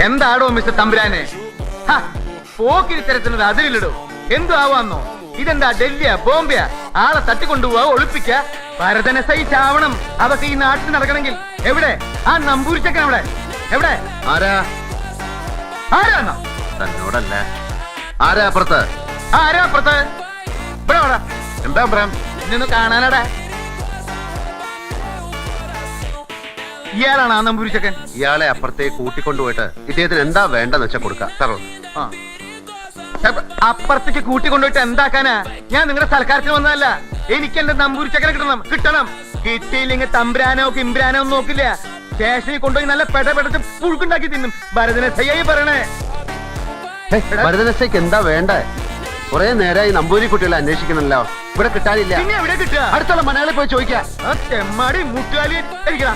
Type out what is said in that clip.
എന്താടോ മിസ്റ്റർ തമ്പുരാനെ? പോക്കിരി തരത്തിനൊരു അതിരിലിടോ. എന്തു ആവാന്നോ? ഇതെന്താ ഡൽഹിയാ ബോംബെയാ? ആളെ തട്ടിക്കൊണ്ടുപോവാ, ഒളിപ്പിക്ക. ഭരതനെ സഹിച്ചാവണം അതൊക്കെ ഈ നാട്ടിൽ നടക്കണമെങ്കിൽ. എവിടെ ആ നമ്പൂരിച്ചക്കൻ? അവിടെ എവിടെ? ആരാന്നോ? തന്നോടല്ല. ആരാ അപ്പുറത്ത്? ആരാ അപ്പുറത്ത്? ഇവിടെ വേടാ. എന്താ പറയാം? ഇന്നൊന്ന് കാണാനാടാ. ഇയാളാണ് ആ നമ്പൂരിച്ചക്കൻ? ഇയാളെ അപ്പുറത്തേക്ക് കൂട്ടിക്കൊണ്ടുപോയിട്ട് ഇദ്ദേഹത്തിന് എന്താ വേണ്ടെന്ന് വെച്ചാൽ കൊടുക്കാം. തറോ അപ്പുറത്തേക്ക് കൂട്ടിക്കൊണ്ടുപോയിട്ട് എന്താക്കാനാ? ഞാൻ നിങ്ങളുടെ സൽക്കാരത്തിന് വന്നതല്ല. എനിക്ക് എന്റെ നമ്പൂരിച്ചക്കനെ കിട്ടണം. കിട്ടിയില്ലെങ്കിൽ തമ്പുരാനോ കിമ്പ്രാനോ ഒന്നും നോക്കില്ല. സ്റ്റേഷനിൽ കൊണ്ടുപോയി നല്ല പെടപെടച്ച് പുഴുക്കുണ്ടാക്കി തിന്നും. ഭരതനെ സയ്യായി പറയണേ. ഭരതനസയ്ക്ക് എന്താ വേണ്ടേ? കുറെ നേരമായി നമ്പൂരി കുട്ടികളെ അന്വേഷിക്കണല്ലോ. ഇവിടെ കിട്ടാനില്ല. പിന്നെ എവിടെ കിട്ടുക? അടുത്തുള്ള മലയാളി പോയി ചോദിക്കാം. തെമ്മാടി മുട്ടുകാലി എടിക്കടാ.